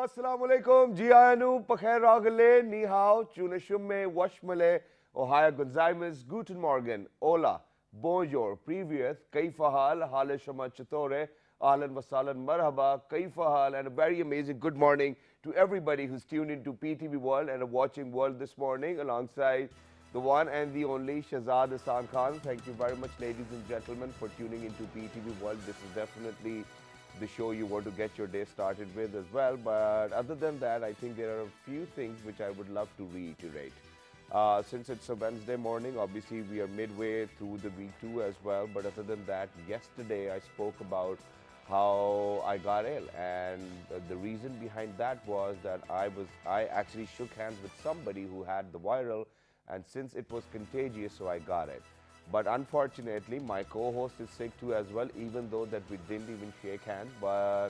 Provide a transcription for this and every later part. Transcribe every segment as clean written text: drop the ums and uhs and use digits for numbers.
assalamu alaikum, Jianu, Pakhair Ragale, Ni Hao, Chunashumme, Washmale, Ohio Gonzaimes, Guten Morgen, Hola, Bonjour, Previous, Kaifahal, Hale Shama Chitore, Ahlan Wasalan, Marhaba, Kaifahal, and a very amazing good morning to everybody who's tuned into PTV World and watching World this morning alongside the one and the only Shahzad Hassan Khan. Thank you very much, ladies and gentlemen, for tuning into PTV World. This is definitely the show you want to get your day started with as well. But other than that, I think there are a few things which I would love to reiterate. Since it's a Wednesday morning, obviously we are midway through the week too as well. But other than that, yesterday I spoke about how I got ill, and the reason behind that was that I actually shook hands with somebody who had the viral, and since it was contagious, so I got it. But unfortunately, my co-host is sick too as well, even though that we didn't even shake hands. But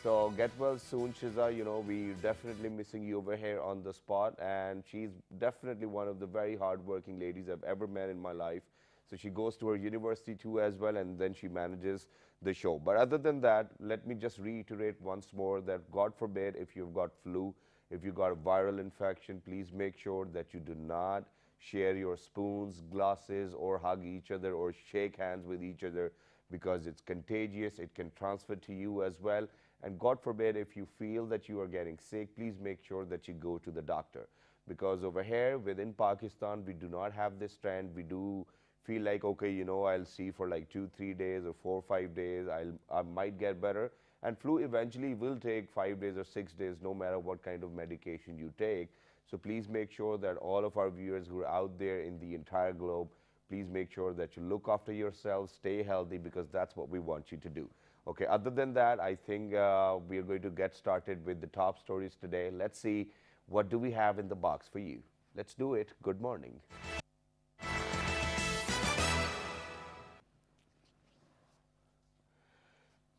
so get well soon, Shiza. You know, we're definitely missing you over here on the spot. And she's definitely one of the very hardworking ladies I've ever met in my life. So she goes to her university too as well, and then she manages the show. But other than that, let me just reiterate once more that God forbid if you've got flu, if you've got a viral infection, please make sure that you do not share your spoons, glasses, or hug each other or shake hands with each other, because it's contagious. It can transfer to you as well. And God forbid, if you feel that you are getting sick, please make sure that you go to the doctor, because over here within Pakistan, we do not have this trend. We do feel like, okay, you know, I'll see for like 2-3 days or 4-5 days, I might get better. And flu eventually will take 5 days or 6 days, no matter what kind of medication you take. So please make sure that all of our viewers who are out there in the entire globe, please make sure that you look after yourselves, stay healthy, because that's what we want you to do. Okay, other than that, I think we are going to get started with the top stories today. Let's see, what do we have in the box for you? Let's do it. Good morning.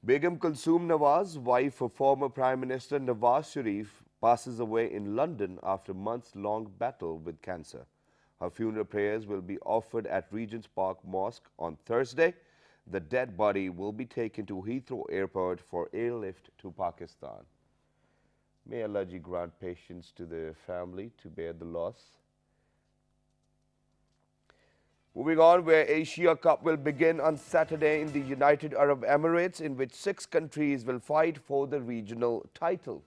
Begum Kulsoom Nawaz, wife of former Prime Minister Nawaz Sharif, passes away in London after months-long battle with cancer. Her funeral prayers will be offered at Regent's Park Mosque on Thursday. The dead body will be taken to Heathrow Airport for airlift to Pakistan. May Allah Ji grant patience to the family to bear the loss. Moving on, where Asia Cup will begin on Saturday in the United Arab Emirates, in which 6 countries will fight for the regional title.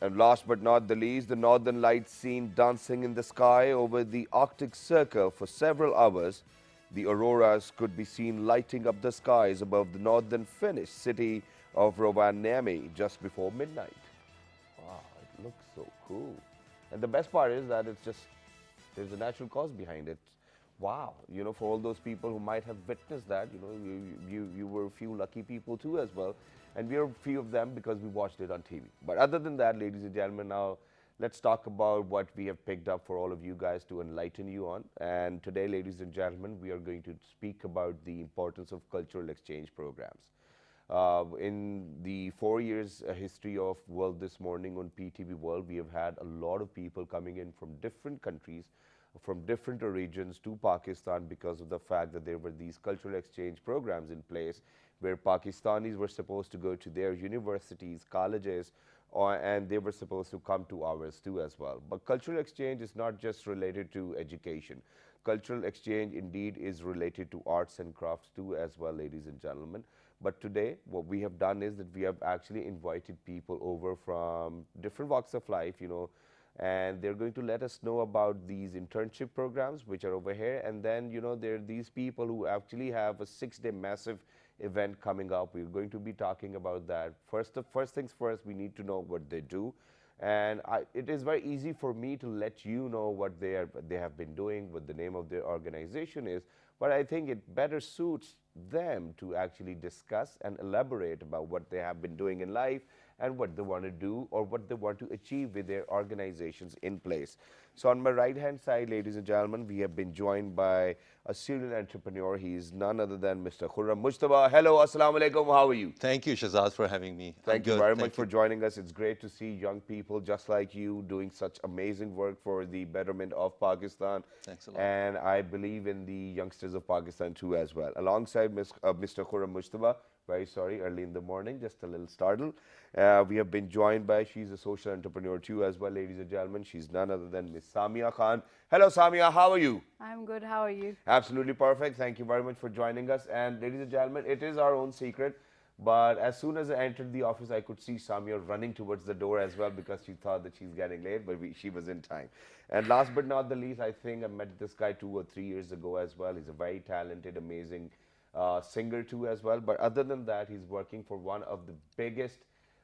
And last but not the least, the Northern Lights seen dancing in the sky over the Arctic Circle for several hours. The auroras could be seen lighting up the skies above the northern Finnish city of Rovaniemi just before midnight. Wow, it looks so cool. And the best part is that it's just, there's a natural cause behind it. Wow, you know, for all those people who might have witnessed that, you know, you were a few lucky people too as well. And we are a few of them because we watched it on TV. But other than that, ladies and gentlemen, now let's talk about what we have picked up for all of you guys to enlighten you on. And today, ladies and gentlemen, we are going to speak about the importance of cultural exchange programs. In the 4 years history of World This Morning on PTV World, we have had a lot of people coming in from different countries, from different regions to Pakistan, because of the fact that there were these cultural exchange programs in place where Pakistanis were supposed to go to their universities, colleges, and they were supposed to come to ours too as well. But cultural exchange is not just related to education. Cultural exchange indeed is related to arts and crafts too as well, ladies and gentlemen. But today, what we have done is that we have actually invited people over from different walks of life, you know, and they're going to let us know about these internship programs which are over here. And then, you know, there are these people who actually have a 6-day massive event coming up. We're going to be talking about that. First things first, we need to know what they do. And it is very easy for me to let you know what they have been doing, what the name of their organization is. But I think it better suits them to actually discuss and elaborate about what they have been doing in life and what they want to do or what they want to achieve with their organizations in place. So on my right hand side, ladies and gentlemen, we have been joined by a serial entrepreneur. He is none other than Mr. Khurram Mujtaba. Hello, assalamu alaikum. How are you? Thank you, Shazad, for having me. Thank you very much for joining us. It's great to see young people just like you doing such amazing work for the betterment of Pakistan. Thanks a lot. And I believe in the youngsters of Pakistan too as well. Alongside Mr. Khurram Mujtaba, very sorry, early in the morning, just a little startled. We have been joined by, she's a social entrepreneur too as well, ladies and gentlemen. She's none other than Miss Samia Khan. Hello, Samia, how are you? I'm good. How are you? Absolutely perfect. Thank you very much for joining us. And ladies and gentlemen, it is our own secret. But as soon as I entered the office, I could see Samia running towards the door as well because she thought that she's getting late, but she was in time. And last but not the least, I think I met this guy 2 or 3 years ago as well. He's a very talented, amazing singer too as well. But other than that, he's working for one of the biggest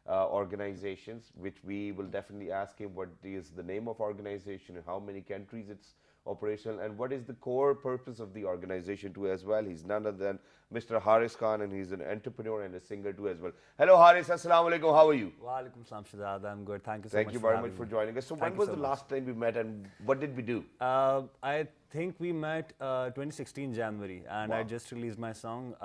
organizations, which we will definitely ask him what is the name of organization and how many countries it's operational and what is the core purpose of the organization too as well. He's none other than Mr. Haris Khan, and he's an entrepreneur and a singer too as well. Hello Haris, assalamu alaikum, how are you? Walaikum salam, Shazad. I'm good. Thank you so Thank much. you very much for joining us. So when was the last time we met and what did we do? I think we met 2016 January, and Wow. I just released my song.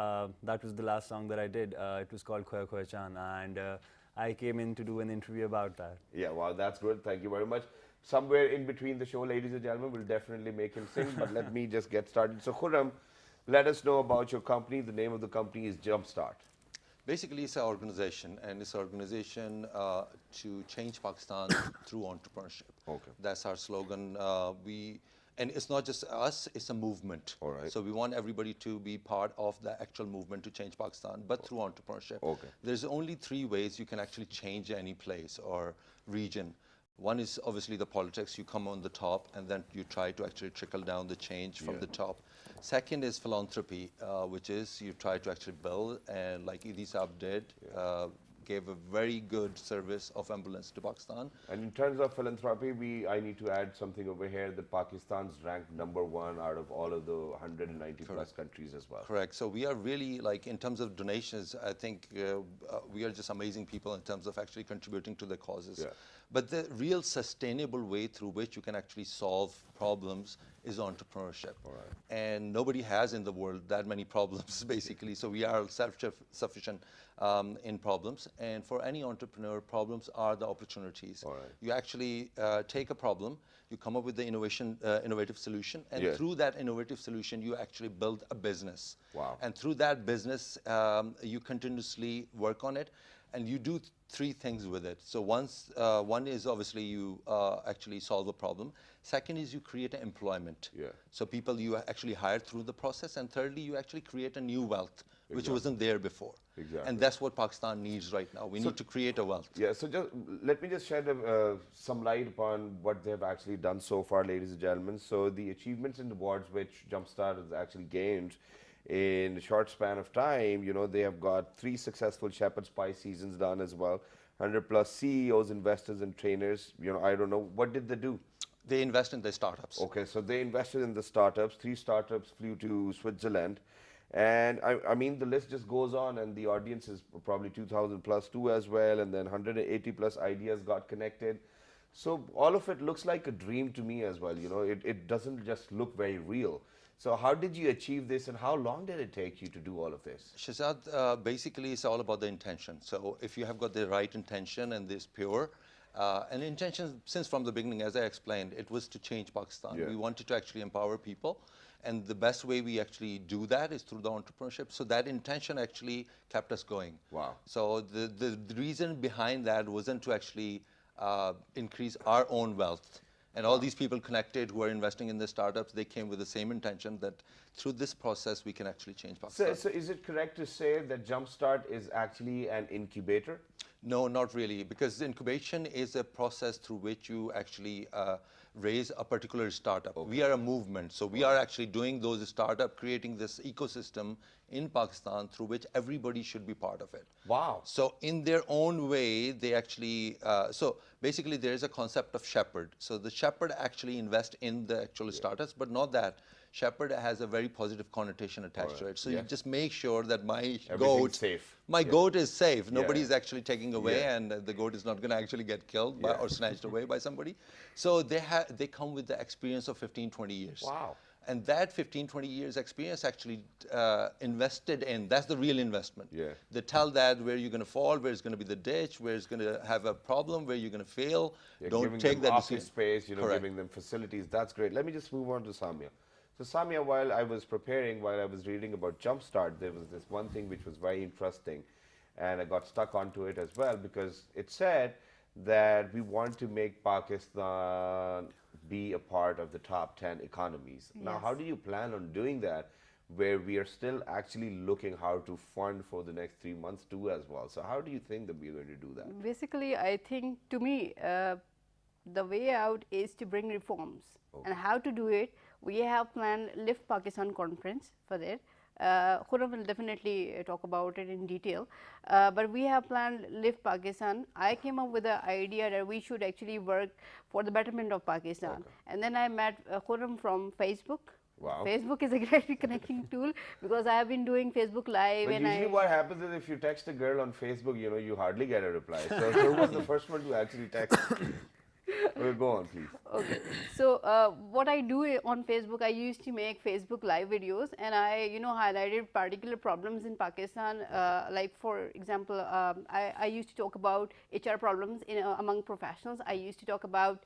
That was the last song that I did. It was called Khoya Khoya Chan, and I came in to do an interview about that. Yeah, wow, that's good. Thank you very much. Somewhere in between the show, ladies and gentlemen, we'll definitely make him sing, but let me just get started. So Khurram, let us know about your company. The name of the company is Jumpstart. Basically, it's an organization, and it's an organization to change Pakistan through entrepreneurship. Okay. That's our slogan. And it's not just us, it's a movement. All right. So we want everybody to be part of the actual movement to change Pakistan, but through entrepreneurship. Okay. There's only 3 ways you can actually change any place or region. One is obviously the politics. You come on the top and then you try to actually trickle down the change from the top. Second is philanthropy, which is you try to actually build, and like Idi Saab did, gave a very good service of ambulance to Pakistan. And in terms of philanthropy, I need to add something over here that Pakistan's ranked #1 out of all of the 190 plus countries as well. Correct. So we are really, like, in terms of donations, I think we are just amazing people in terms of actually contributing to the causes. Yeah. But the real sustainable way through which you can actually solve problems is entrepreneurship. And nobody has in the world that many problems, basically. So we are self-sufficient in problems. And for any entrepreneur, problems are the opportunities. You actually take a problem, you come up with the innovative solution, and through that innovative solution, you actually build a business. Wow. And through that business, you continuously work on it, and you do 3 things with it. So one is obviously you actually solve a problem. Second is you create an employment. So people you actually hire through the process. And thirdly, you actually create a new wealth, which wasn't there before. And that's what Pakistan needs right now. We need to create a wealth. Yeah, so let me just shed some light upon what they've actually done so far, ladies and gentlemen. So the achievements and awards which Jumpstart has actually gained in a short span of time, you know, they have got 3 successful shepherd's pie seasons done as well. 100 plus CEOs, investors and trainers. You know, I don't know, what did they do? They invest in their startups. Okay, so they invested in the startups. 3 startups flew to Switzerland. And I mean, the list just goes on, and the audience is probably 2,000 plus too as well. And then 180 plus ideas got connected. So all of it looks like a dream to me as well. You know, it doesn't just look very real. So how did you achieve this, and how long did it take you to do all of this? Shazad, basically it's all about the intention. So if you have got the right intention and this pure, and intention since from the beginning, as I explained, it was to change Pakistan. We wanted to actually empower people. And the best way we actually do that is through the entrepreneurship. So that intention actually kept us going. Wow. So the reason behind that wasn't to actually increase our own wealth. And all these people connected who are investing in the startups, they came with the same intention that through this process, we can actually change Pakistan. So is it correct to say that Jumpstart is actually an incubator? No, not really, because incubation is a process through which you actually raise a particular startup. We are a movement, so we are actually doing those startups, creating this ecosystem in Pakistan through which everybody should be part of it. Wow. So in their own way, they actually, so basically there is a concept of shepherd. So the shepherd actually invests in the actual startups, but not that. shepherd has a very positive connotation attached to it. So Yeah. you just make sure that my Everything's goat, safe. my goat is safe. Nobody Yeah. is actually taking away, Yeah. and the goat is not going to actually get killed by, Yeah. or snatched away by somebody. So they come with the experience of 15, 20 years. Wow. And that 15, 20 years experience actually invested in, that's the real investment. Yeah. They tell that where you're going to fall, where it's going to be the ditch, where it's going to have a problem, where you're going to fail. You're Don't giving take them that office decision. space, Correct. giving them facilities. That's great. Let me just move on to Samia. So Samia, while I was preparing, while I was reading about Jumpstart, there was this one thing which was very interesting, and I got stuck onto it as well because it said that we want to make Pakistan be a part of the top 10 economies. Now, Yes. how do you plan on doing that where we are still actually looking how to fund for the next 3 months too as well? So how do you think that we're going to do that? Basically, I think to me, the way out is to bring reforms. And how to do it, we have planned Lift Pakistan conference for that. Khurram will definitely talk about it in detail. But we have planned Lift Pakistan. I came up with the idea that we should actually work for the betterment of Pakistan. And then I met Khurram from Facebook. Wow. Facebook is a great connecting tool because I have been doing Facebook Live. But and usually what happens is if you text a girl on Facebook, you hardly get a reply. So who was the first one to actually text? Okay, go on, please. Okay, so what I do on Facebook, I used to make Facebook live videos, and I, highlighted particular problems in Pakistan. Like for example, I used to talk about HR problems among professionals. I used to talk about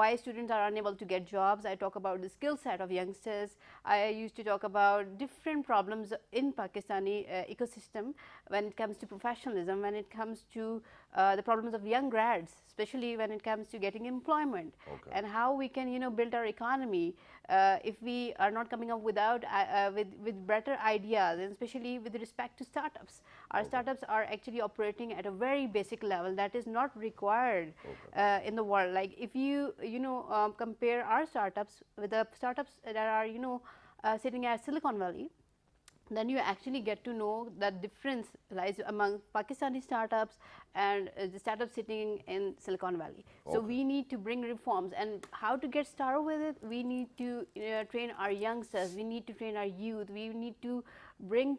why students are unable to get jobs. I talk about the skill set of youngsters. I used to talk about different problems in Pakistani ecosystem when it comes to professionalism, when it comes to the problems of young grads, especially when it comes to getting employment, and how we can build our economy if we are not coming up with better ideas, and especially with respect to startups. Our startups are actually operating at a very basic level that is not required in the world. Like if you compare our startups with the startups that are sitting at Silicon Valley, then you actually get to know that difference lies among Pakistani startups and the startups sitting in Silicon Valley. So we need to bring reforms, and how to get started with it, we need to train our youngsters, we need to train our youth, we need to bring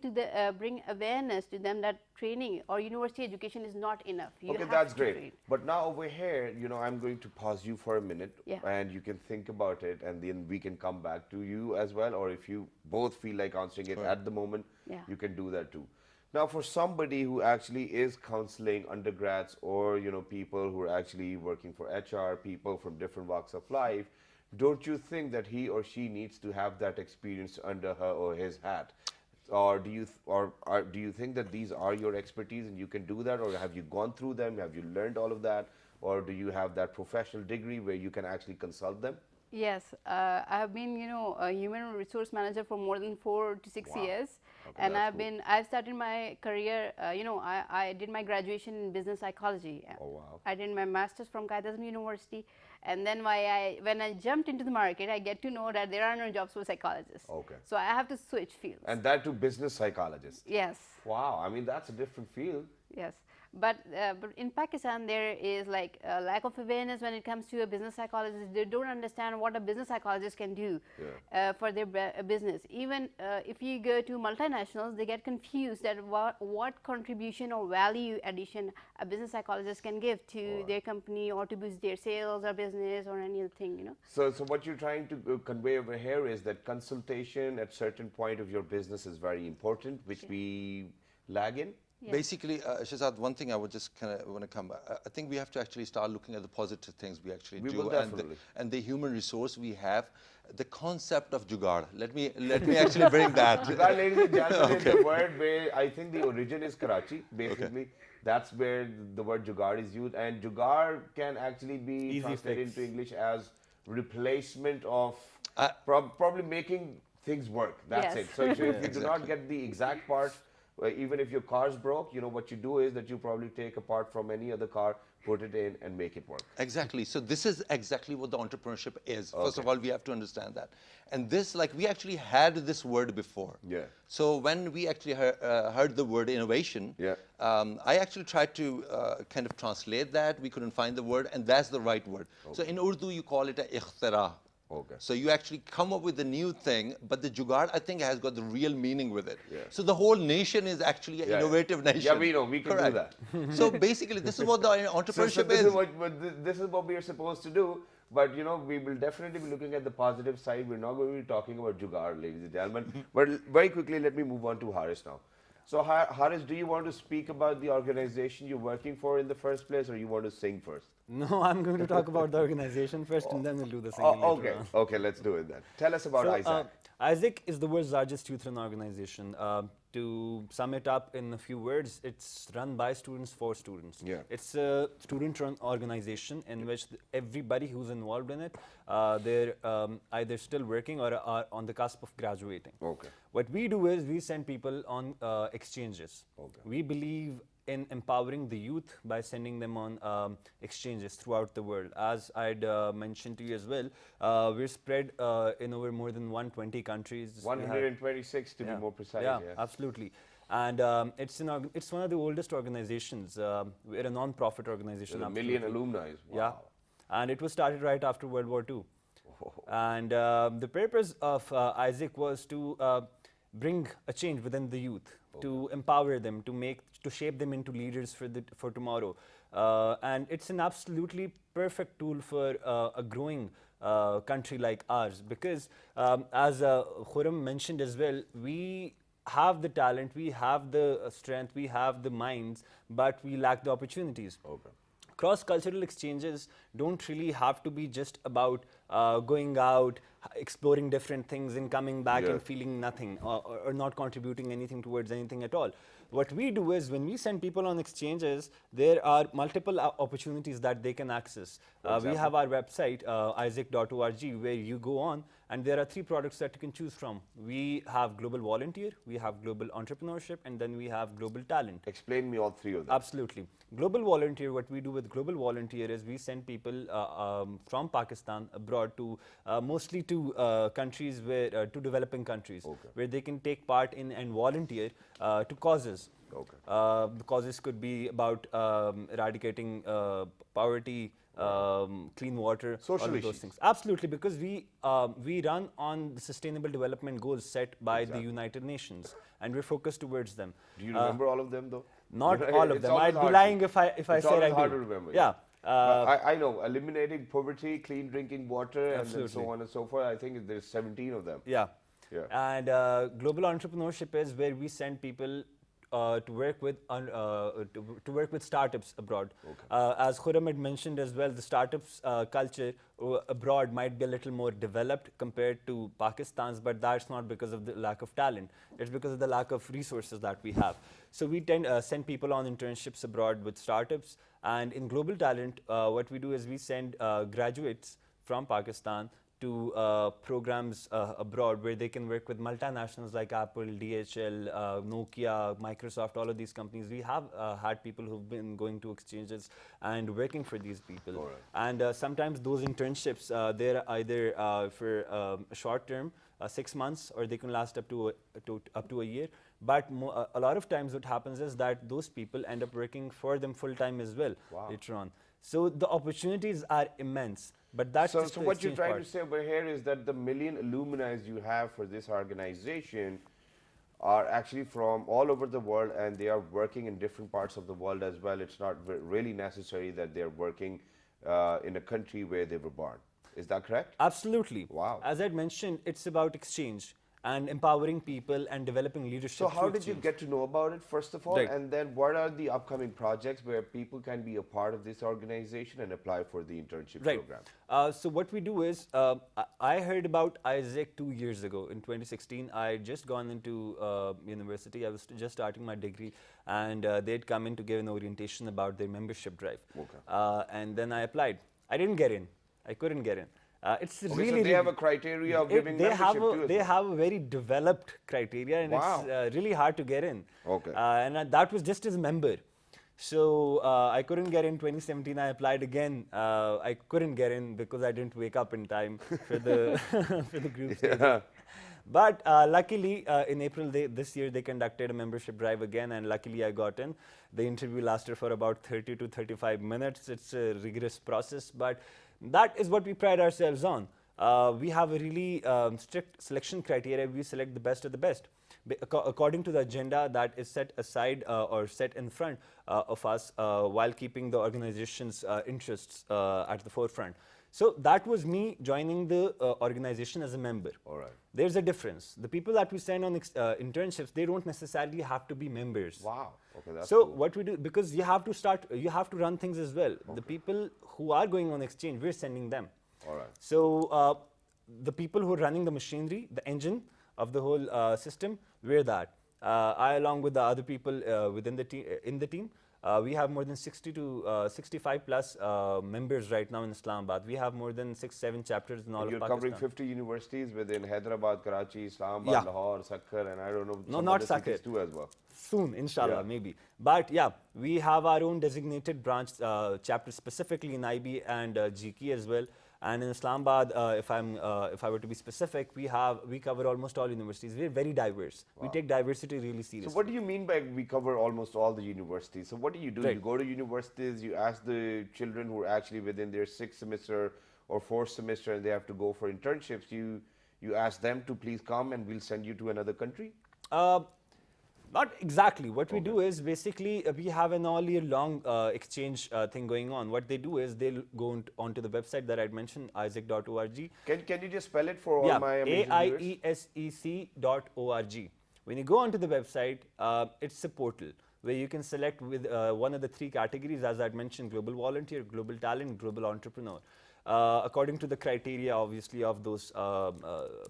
awareness to them that training or university education is not enough. You Okay, have that's to great. train. But now over here, I'm going to pause you for a minute, Yeah. and you can think about it, and then we can come back to you as well. Or if you both feel like answering it at the moment, Yeah. you can do that too. Now, for somebody who actually is counseling undergrads or people who are actually working for HR, people from different walks of life, don't you think that he or she needs to have that experience under her or his hat? Or do you think that these are your expertise and you can do that, or have you gone through them? Have you learned all of that, or do you have that professional degree where you can actually consult them? Yes, I have been, a human resource manager for more than 4 to 6 Wow. years, Okay, and that's cool. I've started my career. I did my graduation in business psychology. Oh, wow. I did my master's from Qaeda University, and then when I jumped into the market, I get to know that there are no jobs for psychologists. Okay. So I have to switch fields. And that to business psychologist. Yes. Wow, I mean, that's a different field. Yes, but in Pakistan there is like a lack of awareness when it comes to a business psychologist. They don't understand what a business psychologist can do for their business. Even if you go to multinationals, they get confused that what contribution or value addition a business psychologist can give to their company or to boost their sales or business or anything. So what you're trying to convey over here is that consultation at certain point of your business is very important, which we lag in. Yeah. Basically, Shahzad, one thing I would just kind of want to come back. I think we have to actually start looking at the positive things we actually We do, will definitely. and the human resource we have. The concept of jugaad. Let me actually bring that. Jugaad, ladies and gentlemen, is the word where I think the origin is Karachi. Basically, that's where the word jugaad is used, and jugaad can actually be Easy translated fix. into English as replacement of probably making things work. That's Yes. it. So if you do not get the exact part, even if your car's broke, what you do is that you probably take a part from any other car, put it in, and make it work. Exactly. So this is exactly what the entrepreneurship is. First of all, we have to understand that. And this, like, we actually had this word before. Yeah. So when we actually heard the word innovation, I actually tried to kind of translate that. We couldn't find the word, and that's the right word. So in Urdu, you call it a ikhtira. Okay. So you actually come up with a new thing, but the jugaad, I think, has got the real meaning with it. Yeah. So the whole nation is actually an Yeah, yeah. innovative nation. Yeah, we know, we can do Correct. that. So basically, this is what the So entrepreneurship this is. is this is what we are supposed to do. But you know, we will definitely be looking at the positive side. We're not going to be talking about jugaad, ladies and gentlemen. But very quickly, let me move on to Haris now. So Haris, do you want to speak about the organization you're working for in the first place, or you want to sing first? No, I'm going to talk about the organization first, and then we'll do the singing Oh, later okay, on. okay, let's do it then. Tell us about Isaac. Isaac is the world's largest youth-run organization. To sum it up in a few words, it's run by students for students. Yeah. It's a student-run organization in which everybody who's involved in it, they're either still working or are on the cusp of graduating. Okay. What we do is we send people on exchanges. Okay. We believe in empowering the youth by sending them on exchanges throughout the world. As I'd mentioned to you as well, we're spread in over more than 120 countries. We have- 126 to be more precise. yeah, yes. absolutely. And it's one of the oldest organizations. We're a non-profit organization. There's a million absolutely. alumni. Wow. Yeah, and it was started right after World War II. And the purpose of Isaac was to bring a change within the youth, to empower them, to shape them into leaders for tomorrow. And it's an absolutely perfect tool for a growing country like ours, because as Khurram mentioned as well, we have the talent, we have the strength, we have the minds, but we lack the opportunities. Okay. Cross-cultural exchanges don't really have to be just about going out, exploring different things and coming back Yeah. and feeling nothing or not contributing anything towards anything at all. What we do is when we send people on exchanges, there are multiple opportunities that they can access. We have our website, isaac.org, where you go on and there are 3 products that you can choose from. We have Global Volunteer, we have Global Entrepreneurship, and then we have Global Talent. Explain me all 3 of them. Absolutely. Global Volunteer, what we do with Global Volunteer is we send people from Pakistan abroad to mostly to countries where, to developing countries, where they can take part in and volunteer to causes. Okay. The causes could be about eradicating poverty, clean water, Social all of those issues. things. Absolutely, because we run on the Sustainable Development Goals set by the United Nations, and we're focused towards them. Do you remember all of them though? Not You know, all of it's them. always I'd be hard lying to- if I it's said I always do. hard to remember. Yeah. But I know eliminating poverty, clean drinking water, and then so Absolutely. on and so forth. I think there's 17 of them. Yeah. Yeah. And global entrepreneurship is where we send people to work with startups abroad. As Khurram had mentioned as well, the startups culture abroad might be a little more developed compared to Pakistan's, but that's not because of the lack of talent. It's because of the lack of resources that we have. So we tend send people on internships abroad with startups, and in global talent, what we do is we send graduates from Pakistan to programs abroad where they can work with multinationals like Apple, DHL, Nokia, Microsoft, all of these companies. We have had people who've been going to exchanges and working for these people. And sometimes those internships, they're either for a short term, 6 months, or they can last up to a year. But a lot of times what happens is that those people end up working for them full time as well later on. So the opportunities are immense. But that's So, just so the what you're exchange trying part. to say over here is that the million alumni you have for this organization are actually from all over the world, and they are working in different parts of the world as well. It's not really necessary that they're working in a country where they were born. Is that correct? Absolutely. Wow. As I'd mentioned, it's about exchange and empowering people and developing leadership. So how through did you exchange. get to know about it, first of all? Right. And then what are the upcoming projects where people can be a part of this organization and apply for the internship Right. program? So what we do is, I heard about Isaac 2 years ago. In 2016, I had just gone into university. I was just starting my degree, and they'd come in to give an orientation about their membership drive. And then I applied. I didn't get in. I couldn't get in. It's Okay, really so they have a criteria of giving they membership have too as they well. have a very developed criteria, and it's really hard to get in. Okay. And that was just as a member. So I couldn't get in 2017. I applied again. I couldn't get in because I didn't wake up in time for the for the group stage. But luckily, in April this year, they conducted a membership drive again, and luckily I got in. The interview lasted for about 30 to 35 minutes. It's a rigorous process, but that is what we pride ourselves on. we have a really strict selection criteria. We select the best of the best according to the agenda that is set aside or set in front of us while keeping the organization's interests at the forefront. So that was me joining the organization as a member. All right. There's a difference. The people that we send on internships, they don't necessarily have to be members. Wow. Okay, that's So cool. what we do, because you have to run things as well. The people who are going on exchange, we're sending them. All right. So the people who are running the machinery, the engine of the whole system, we're that. I, along with the other people within the team, we have more than 60 to 65 plus members right now in Islamabad. We have more than 6-7 chapters in all And of you're Pakistan. covering 50 universities within Hyderabad, Karachi, Islamabad, Yeah. Lahore, Sakkar, and I don't know, No, some not other cities Sakkar. too as well. Soon, inshallah, Yeah. maybe. But yeah, we have our own designated branch chapter specifically in IB and GK as well. And in Islamabad, if I were to be specific, we cover almost all universities. We're very diverse. We take diversity really seriously. So what do you mean by we cover almost all the universities? So what do? Right. You go to universities, you ask the children who are actually within their 6th semester or 4th semester and they have to go for internships, you ask them to please come and we'll send you to another country? Not exactly. What we do is basically we have an all year long exchange thing going on. What they do is they'll go onto the website that I'd mentioned, isaac.org. Can you just spell it for all Yeah, my amazing viewers? AIESEC.org. When you go onto the website, it's a portal where you can select with one of the 3 categories, as I'd mentioned, global volunteer, global talent, global entrepreneur, according to the criteria, obviously, of those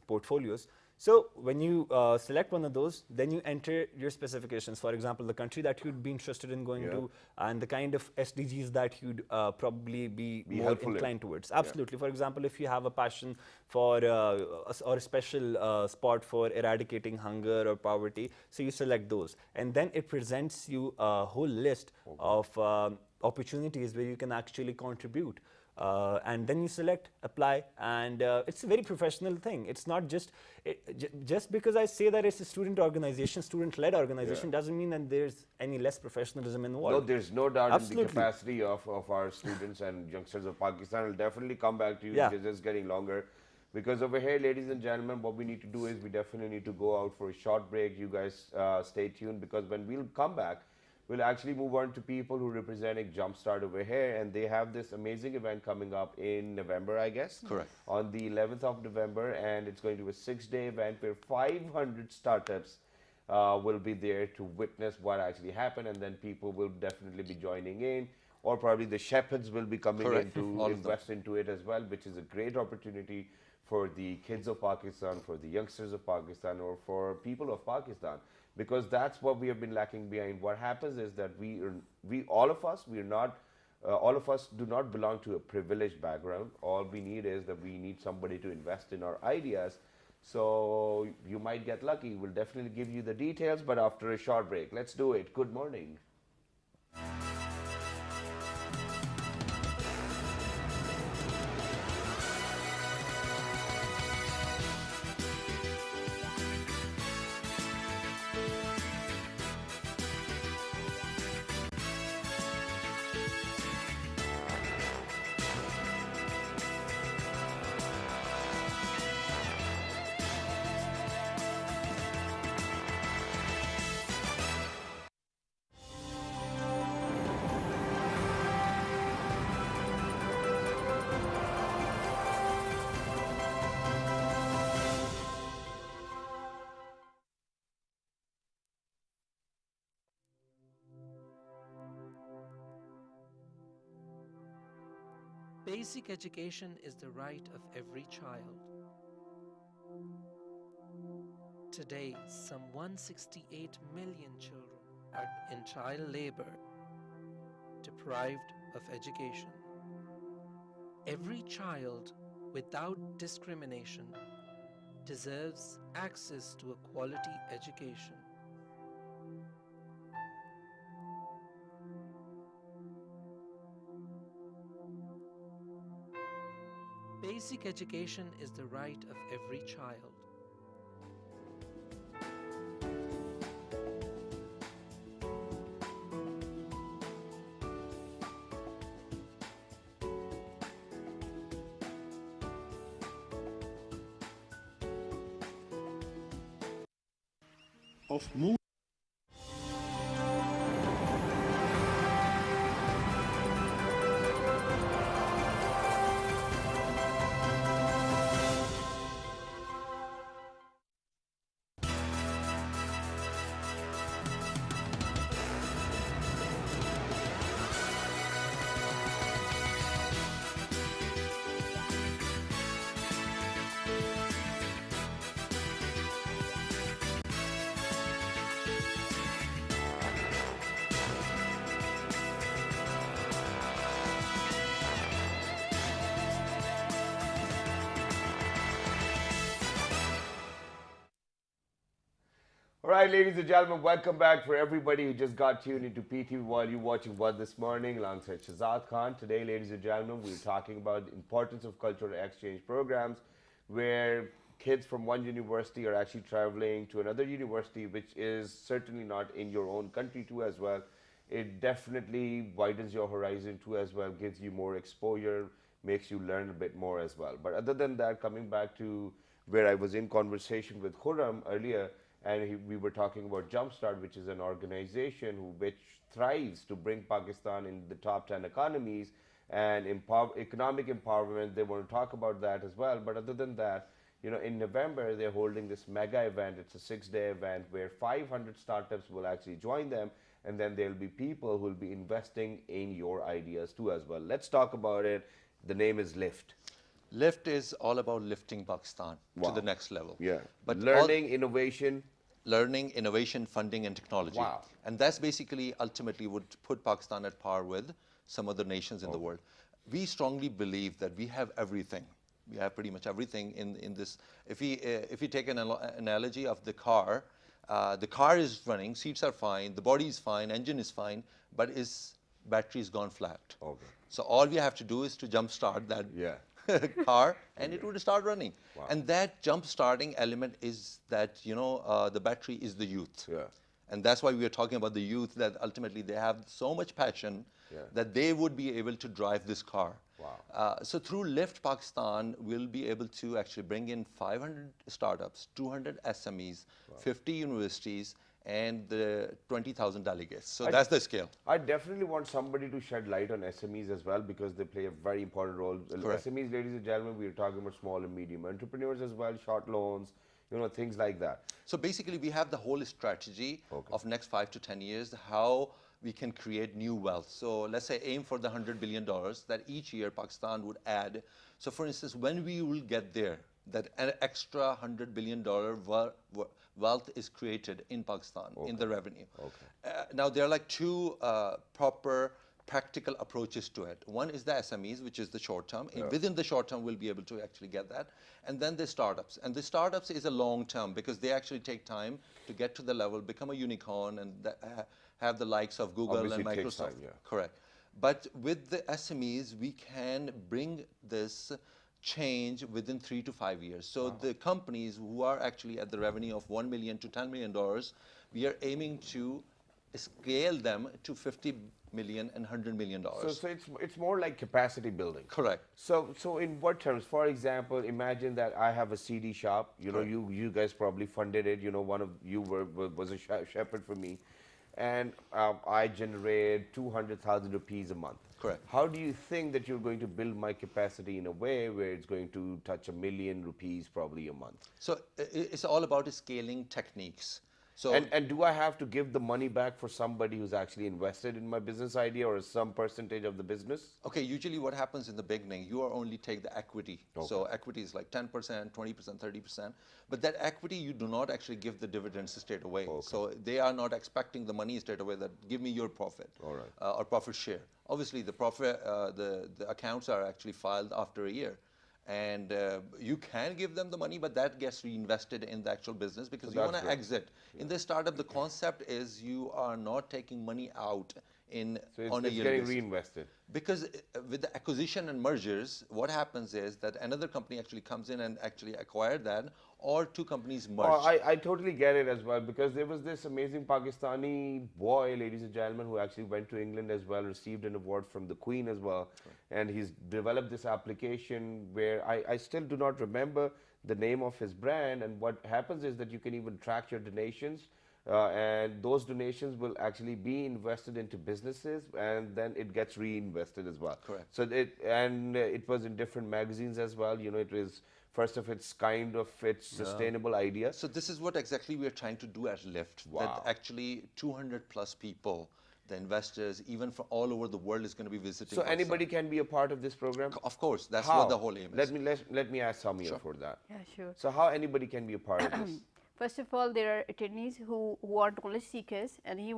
portfolios. So when you select one of those, then you enter your specifications. For example, the country that you'd be interested in going to and the kind of SDGs that you'd probably be more helpful in. inclined towards. Absolutely. For example, if you have a passion for or a special spot for eradicating hunger or poverty, so you select those. And then it presents you a whole list of opportunities where you can actually contribute. And then you select, apply, and it's a very professional thing. It's not just just because I say that it's a student organization, student-led organization, doesn't mean that there's any less professionalism involved. No, there's no doubt Absolutely. in the capacity of our students and youngsters of Pakistan. I'll definitely come back to you Yeah. because it's getting longer. Because over here, ladies and gentlemen, what we need to do is we definitely need to go out for a short break. You guys stay tuned because when we'll come back, we'll actually move on to people who are representing Jumpstart over here, and they have this amazing event coming up in November, I guess. Correct. On the 11th of November, and it's going to be a 6-day event where 500 startups will be there to witness what actually happened, and then people will definitely be joining in, or probably the shepherds will be coming Correct. in to All of them. invest into it as well, which is a great opportunity for the kids of Pakistan, for the youngsters of Pakistan, or for people of Pakistan, because that's what we have been lacking behind. What happens is that all of us do not belong to a privileged background. All we need is that we need somebody to invest in our ideas. So you might get lucky. We'll definitely give you the details, but after a short break. Let's do it. Good morning. Basic education is the right of every child. Today, some 168 million children are in child labor, deprived of education. Every child, without discrimination, deserves access to a quality education. Basic education is the right of every child. of moving. All right, ladies and gentlemen, welcome back for everybody who just got tuned into PTV while you're watching What This Morning alongside Shazad Khan. Today, ladies and gentlemen, we're talking about the importance of cultural exchange programs where kids from one university are actually traveling to another university, which is certainly not in your own country too as well. It definitely widens your horizon too as well, gives you more exposure, makes you learn a bit more as well. But other than that, coming back to where I was in conversation with Khurram earlier, and we were talking about Jumpstart, which is an organization which thrives to bring Pakistan in the top 10 economies and economic empowerment. They want to talk about that as well. But other than that, in November, they're holding this mega event. It's a 6-day event where 500 startups will actually join them. And then there'll be people who will be investing in your ideas too as well. Let's talk about it. The name is Lift. Lift is all about lifting Pakistan to the next level. Yeah. But learning, innovation. Learning, innovation, funding, and technology. Wow. And that's basically ultimately would put Pakistan at par with some other nations in the world. We strongly believe that we have everything. We have pretty much everything in this. If we take an analogy of the car is running, seats are fine, the body is fine, engine is fine, but its battery is gone flat. Okay. So all we have to do is to jump start that car, and it would start running. Wow. And that jump starting element is that the battery is the youth. Yeah. And that's why we are talking about the youth, that ultimately they have so much passion that they would be able to drive this car. Wow. So through Lift Pakistan, we'll be able to actually bring in 500 startups, 200 SMEs, 50 universities, and 20,000 delegates. So that's the scale. I definitely want somebody to shed light on SMEs as well, because they play a very important role. Correct. SMEs, ladies and gentlemen, we are talking about small and medium entrepreneurs as well, short loans, things like that. So basically, we have the whole strategy of next 5 to 10 years, how we can create new wealth. So let's say aim for the $100 billion that each year Pakistan would add. So for instance, when we will get there, that an extra $100 billion wealth is created in Pakistan, in the revenue. Now, there are like two proper practical approaches to it. One is the SMEs, which is the short term. Within the short term, we'll be able to actually get that. And then the startups. And the startups is a long term, because they actually take time to get to the level, become a unicorn, and have the likes of Google Obviously and it takes Microsoft. time, Correct. But with the SMEs, we can bring this change within 3 to 5 years. So the companies who are actually at the revenue of $1 million to $10 million, we are aiming to scale them to 50 million and $100 million. So it's more like capacity building. Correct. So in what terms? For example, imagine that I have a CD shop. You guys probably funded it. One of you was a shepherd for me, and I generate 200,000 rupees a month. Correct. How do you think that you're going to build my capacity in a way where it's going to touch $1 million rupees probably a month? So it's all about scaling techniques. So And do I have to give the money back for somebody who's actually invested in my business idea, or some percentage of the business? okay, usually what happens in the beginning, you are only take the equity. So equity is like 10%, 20%, 30%. But that equity, you do not actually give the dividends straight away. So they are not expecting the money straight away, that give me your profit or profit share. Obviously, the profit, the accounts are actually filed after a year. And you can give them the money, but that gets reinvested in the actual business, because you want to exit. In this startup, the concept is you are not taking money out on a It's yearly getting basis. reinvested. Because with the acquisition and mergers, what happens is that another company actually comes in and actually acquire that, or two companies merge. Oh, I totally get it as well, because there was this amazing Pakistani boy, ladies and gentlemen, who actually went to England as well, received an award from the Queen as well, and he's developed this application where I still do not remember the name of his brand, and what happens is that you can even track your donations and those donations will actually be invested into businesses, and then it gets reinvested as well. Correct. So it was in different magazines as well. It was first of its kind of its sustainable idea. So this is what exactly we are trying to do at Lyft. Wow. That actually 200 plus people, the investors, even from all over the world, is going to be visiting. So Pakistan. anybody can be a part of this program? Of course, that's How? what the whole aim is. Let me ask Samia for that. Yeah, sure. So how anybody can be a part of this? First of all, there are attorneys who are knowledge seekers, and he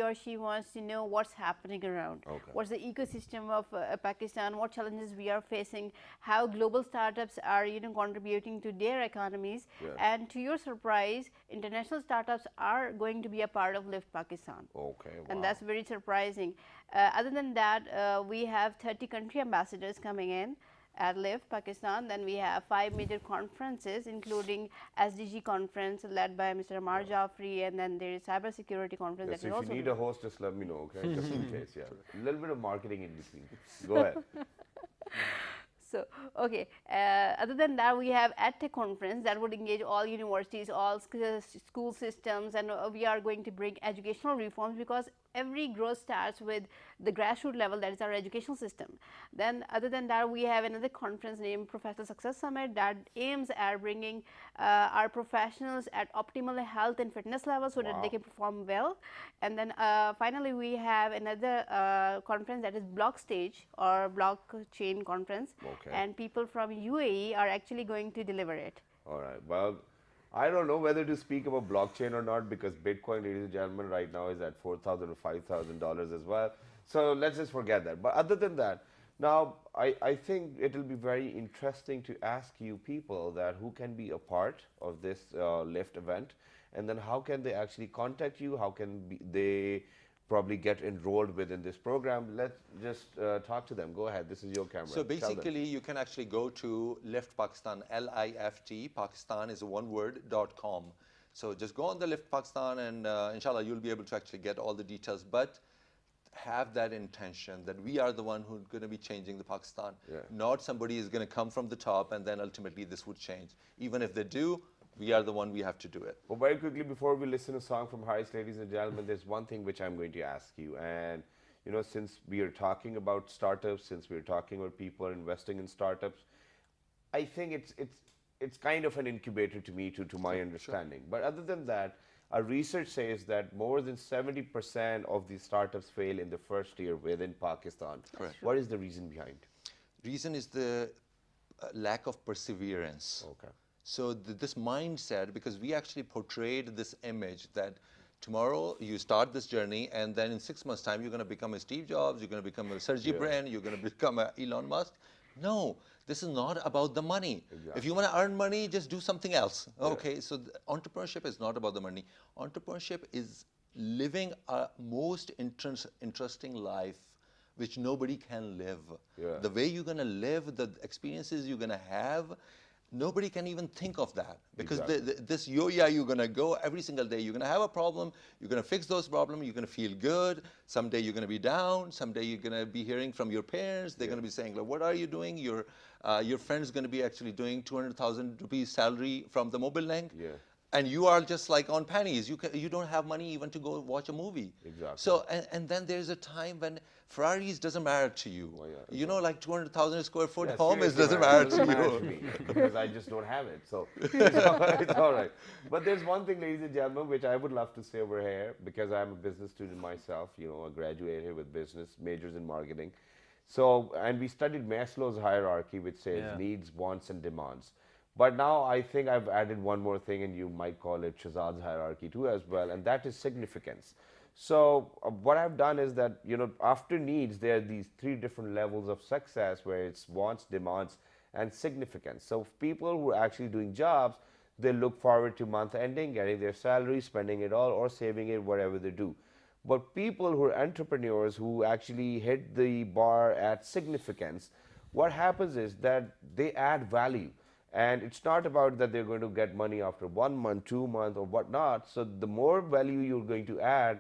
or she wants to know what's happening around. Okay. What's the ecosystem of Pakistan? What challenges we are facing? How global startups are contributing to their economies? Yeah. And to your surprise, international startups are going to be a part of Lyft Pakistan. Okay, And wow. that's very surprising. Other than that, we have 30 country ambassadors coming in at Lyft Pakistan. Then we have 5 major conferences, including SDG conference led by Mr. Amar Jafri, and then there is cybersecurity conference Yes, that if is you also need a host, just let me know, okay? Just in case, yeah. A little bit of marketing in between. Go ahead. So, okay. Other than that, we have EdTech conference that would engage all universities, all school systems, and we are going to bring educational reforms, because every growth starts with the grassroots level, that is our educational system. Then other than that, we have another conference named Professional Success Summit that aims at bringing our professionals at optimal health and fitness level so that they can perform well. And then finally, we have another conference that is Block Stage or Blockchain Conference. Okay. And people from UAE are actually going to deliver it. All right. Well, I don't know whether to speak about blockchain or not, because Bitcoin, ladies and gentlemen, right now is at $4,000 or $5,000 as well. So let's just forget that. But other than that, now I think it will be very interesting to ask you people that who can be a part of this Lyft event, and then how can they actually contact you? How can they probably get enrolled within this program? Let's just talk to them. Go ahead. This is your camera. So Tell them. basically, you can actually go to Lyft Pakistan, L-I-F-T, Pakistan is one word, .com. So just go on the Lyft Pakistan, and inshallah, you'll be able to actually get all the details. But have that intention that we are the one who's going to be changing the Pakistan. Yeah. Not somebody is going to come from the top, and then ultimately this would change. Even if they do, we are the one, we have to do it. Well, very quickly, before we listen to a song from Harris, ladies and gentlemen, there's one thing which I'm going to ask you. And, since we are talking about startups, since we're talking about people investing in startups, I think it's kind of an incubator to me, to my understanding. But other than that, our research says that more than 70% of these startups fail in the first year within Pakistan. Correct. What is the reason behind? Reason is the lack of perseverance. Okay. So this mindset, because we actually portrayed this image that tomorrow you start this journey, and then in 6 months' time you're going to become a Steve Jobs, you're going to become a Sergey Brin, you're going to become a Elon Musk. No, this is not about the money. Exactly. If you want to earn money, just do something else. Okay, so entrepreneurship is not about the money. Entrepreneurship is living a most interesting life which nobody can live. Yeah. The way you're going to live, the experiences you're going to have, nobody can even think of that, because Exactly. this yo-yo, you're going to go every single day. You're going to have a problem. You're going to fix those problems. You're going to feel good. Someday you're going to be down. Someday you're going to be hearing from your parents. They're going to be saying, like, what are you doing? Your friend's going to be actually doing 200,000 rupees salary from the mobile link. Yeah. And you are just like on pennies. You don't have money even to go watch a movie. Exactly. So, and then there's a time when Ferraris doesn't matter to you. Well, yeah, you know, like 200,000 square foot Yeah, home seriously, doesn't man, matter it to doesn't matter you. to me, because I just don't have it. So it's all right. But there's one thing, ladies and gentlemen, which I would love to say over here, because I'm a business student myself, a graduate here with business, majors in marketing. So, and we studied Maslow's hierarchy, which says needs, wants, and demands. But now I think I've added one more thing, and you might call it Shahzad's hierarchy too as well, and that is significance. So what I've done is that, after needs, there are these 3 different levels of success, where it's wants, demands, and significance. So people who are actually doing jobs, they look forward to month ending, getting their salary, spending it all, or saving it, whatever they do. But people who are entrepreneurs, who actually hit the bar at significance, what happens is that they add value. And it's not about that they're going to get money after 1 month, 2 months, or whatnot. So the more value you're going to add,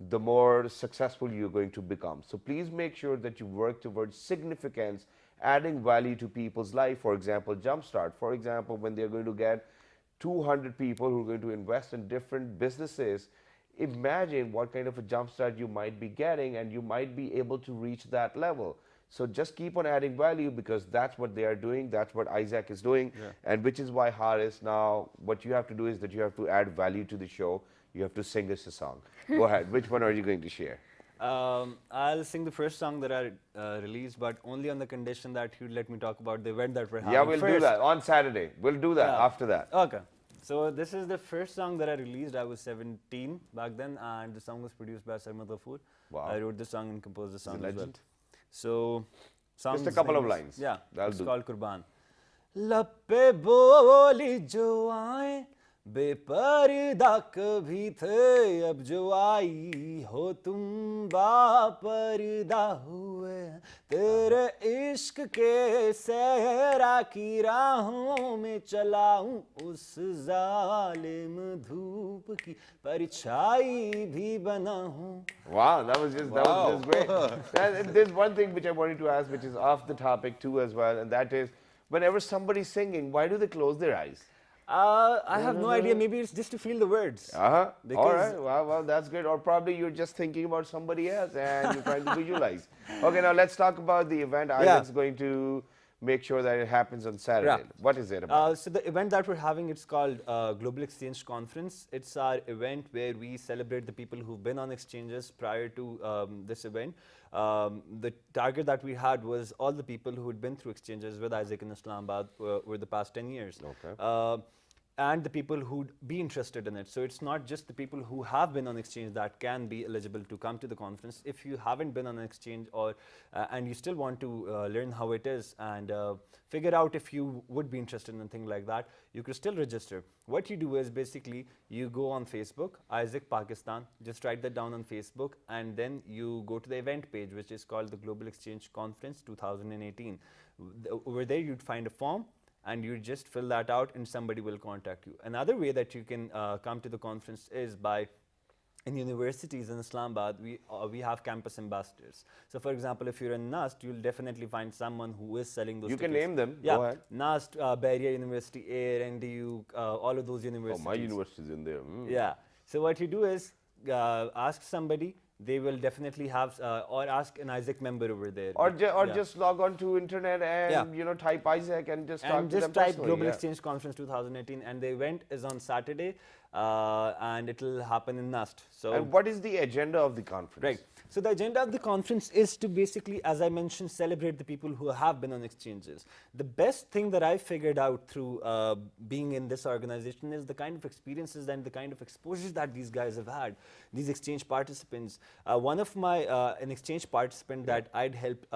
the more successful you're going to become. So please make sure that you work towards significance, adding value to people's life. For example, Jumpstart. For example, when they're going to get 200 people who are going to invest in different businesses, imagine what kind of a jump start you might be getting, and you might be able to reach that level. So just keep on adding value, because that's what they are doing, that's what Isaac is doing, and which is why Haris, now what you have to do is that you have to add value to the show. You have to sing us a song. Go ahead. Which one are you going to share? I'll sing the first song that I released, but only on the condition that you'd let me talk about the event that we're having. Yeah, we'll first. do that on Saturday. We'll do that after that. Okay. So this is the first song that I released. I was 17 back then, and the song was produced by Sarmad Ghafoor. Wow. I wrote the song and composed the song as well. legend. So, Just a couple of lines. Yeah, That'll it's do. called Qurban. लपे बोली जो आए बेपर्दा कभी थे अब जो आई हो तुम बापर्दा हुए तेरे इश्क के सहरा की राहों में चलाऊं उस जालिम धूप की परछाई भी बना हूं. Wow, that was just great. And there's one thing which I wanted to ask, which is off the topic too as well, and that is, whenever somebody's singing, why do they close their eyes? I have no idea. Maybe it's just to feel the words. All Because- right. Well, that's good. Or probably you're just thinking about somebody else and you're trying to visualize. Okay, now let's talk about the event. Isaac's going to make sure that it happens on Saturday. Yeah. What is it about? So the event that we're having, it's called Global Exchange Conference. It's our event where we celebrate the people who've been on exchanges prior to this event. The target that we had was all the people who had been through exchanges with Isaac in Islamabad over the past 10 years. Okay. And the people who'd be interested in it. So it's not just the people who have been on exchange that can be eligible to come to the conference. If you haven't been on an exchange or and you still want to learn how it is and figure out if you would be interested in a thing like that, you could still register. What you do is basically you go on Facebook, Isaac Pakistan, just write that down on Facebook, and then you go to the event page, which is called the Global Exchange Conference 2018. Over there you'd find a form, and you just fill that out and somebody will contact you. Another way that you can come to the conference is by, in universities in Islamabad, we have campus ambassadors. So for example, if you're in NAST, you'll definitely find someone who is selling those You can tickets. name them. Yeah, Go ahead. NAST, Bahria University, AIR, NDU, all of those Oh, universities. my university's in there. Yeah. So what you do is ask somebody. They will definitely have, or ask an Isaac member over there. Or Yeah. just log on to internet and type Isaac and just talk And to them just type personally. Global Yeah. Exchange Conference 2018, and the event is on Saturday, and it will happen in NAST. So, And what is the agenda of the conference? right. So the agenda of the conference is to basically, as I mentioned, celebrate the people who have been on exchanges. The best thing that I figured out through being in this organization is the kind of experiences and the kind of exposures that these guys have had, these exchange participants. One of my, an exchange participant that I'd helped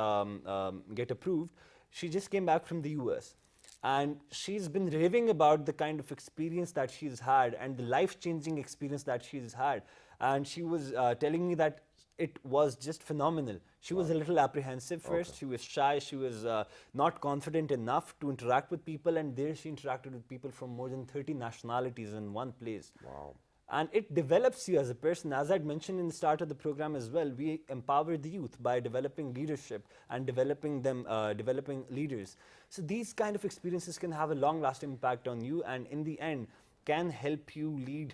get approved, she just came back from the US. And she's been raving about the kind of experience that she's had and the life-changing experience that she's had. And she was telling me that it was just phenomenal. She was a little apprehensive first. She was shy. She was not confident enough to interact with people. And there she interacted with people from more than 30 nationalities in one place. Wow. And it develops you as a person. As I'd mentioned in the start of the program as well, we empower the youth by developing leadership and developing them, developing leaders. So these kind of experiences can have a long-lasting impact on you, and in the end, can help you lead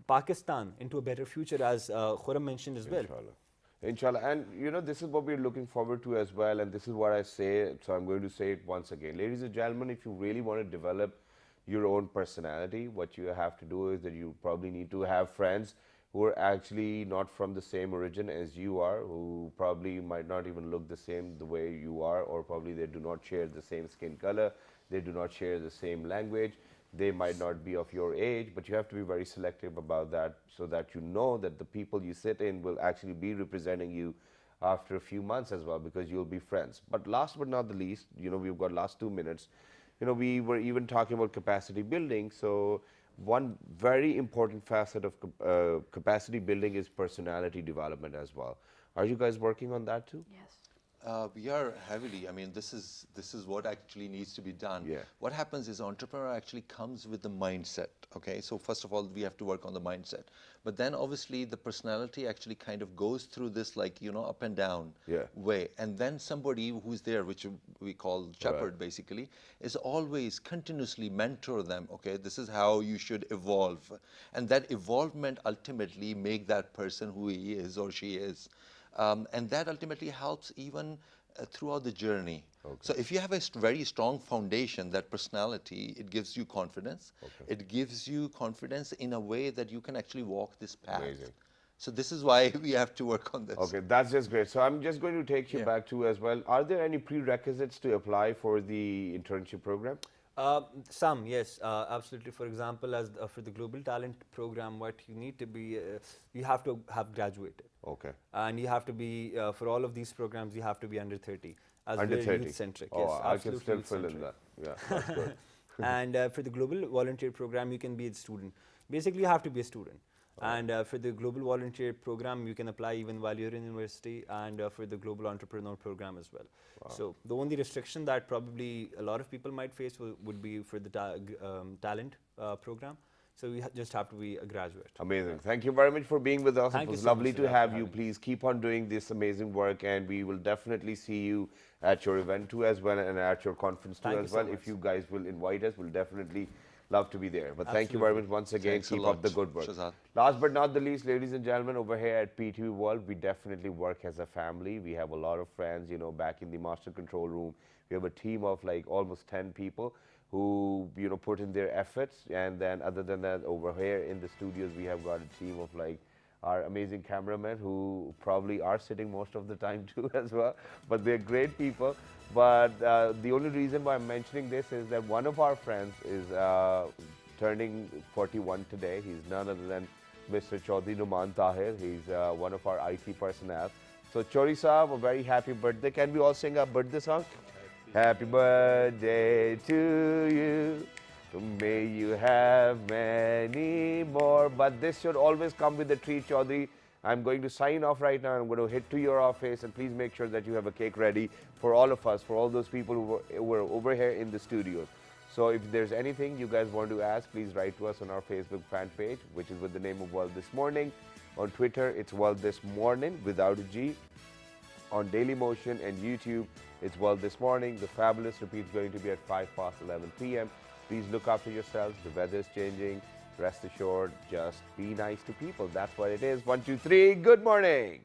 Pakistan into a better future, as Khurram mentioned as well. Inshallah. Inshallah. And this is what we're looking forward to as well, and this is what I say, so I'm going to say it once again. Ladies and gentlemen, if you really want to develop your own personality, what you have to do is that you probably need to have friends who are actually not from the same origin as you are, who probably might not even look the same the way you are, or probably they do not share the same skin color, they do not share the same language, they might not be of your age, but you have to be very selective about that, so that you know that the people you sit in will actually be representing you after a few months as well, because you'll be friends. But last but not the least, we've got last 2 minutes. We were even talking about capacity building. So one very important facet of capacity building is personality development as well. Are you guys working on that too? Yes. We are heavily. I mean, this is what actually needs to be done. Yeah. What happens is entrepreneur actually comes with the mindset. Okay, so first of all, we have to work on the mindset, but then obviously the personality actually kind of goes through this, like, you know, up and down Yeah. way, and then somebody who's there, which we call shepherd, basically, is always continuously mentor them. Okay, this is how you should evolve, and that evolvement ultimately make that person who he is or she is. And that ultimately helps even throughout the journey. So if you have a very strong foundation, that personality, it gives you confidence. It gives you confidence in a way that you can actually walk this path. Amazing. So this is why we have to work on this. Okay, that's just great. So I'm just going to take you back to as well. Are there any prerequisites to apply for the internship program? Some, yes, absolutely. For example, as for the Global Talent Program, what you need to be, you have to have graduated. Okay. And you have to be, for all of these programs, you have to be under 30. As Under we're 30. youth-centric, Oh, yes, I can absolutely still fill in youth-centric. that. Yeah, that's good. And for the Global Volunteer Program, you can be a student. Basically, you have to be a student. And for the Global Volunteer Program, you can apply even while you're in university, and for the Global Entrepreneur Program as well. So the only restriction that probably a lot of people might face would be for the talent program. So you just have to be a graduate. Amazing. Thank you very much for being with us. Thank It you was so much, lovely to Siddharth, for have you. having me. Please keep on doing this amazing work, and we will definitely see you at your event too as well, and at your conference too Thank you as so well. much. If you guys will invite us, we'll definitely love to be there. But thank you very Absolutely. much once again. Thanks a Keep lot, up the good work. Shahzad. Last but not the least, ladies and gentlemen, over here at PTV World, we definitely work as a family. We have a lot of friends, you know, back in the master control room. We have a team of like almost 10 people who, you know, put in their efforts. And then other than that, over here in the studios, we have got a team of like our amazing cameramen who probably are sitting most of the time too as well. But they're great people. But the only reason why I'm mentioning this is that one of our friends is turning 41 today. He's none other than Mr. Chaudhry Numan Tahir. He's one of our IT personnel. So Chaudhry Saab, a very happy birthday. Can we all sing a birthday song? Happy birthday to you. May you have many more. But this should always come with a treat, Chaudhry. I'm going to sign off right now. I'm going to head to your office, and please make sure that you have a cake ready for all of us, for all those people who were over here in the studios. So if there's anything you guys want to ask, please write to us on our Facebook fan page, which is with the name of World This Morning. On Twitter, it's World This Morning without a G. On Dailymotion and YouTube, it's World This Morning. The fabulous repeat is going to be at 11 p.m. Please look after yourselves. The weather is changing. Rest assured, just be nice to people. That's what it is. 1, 2, 3. Good morning.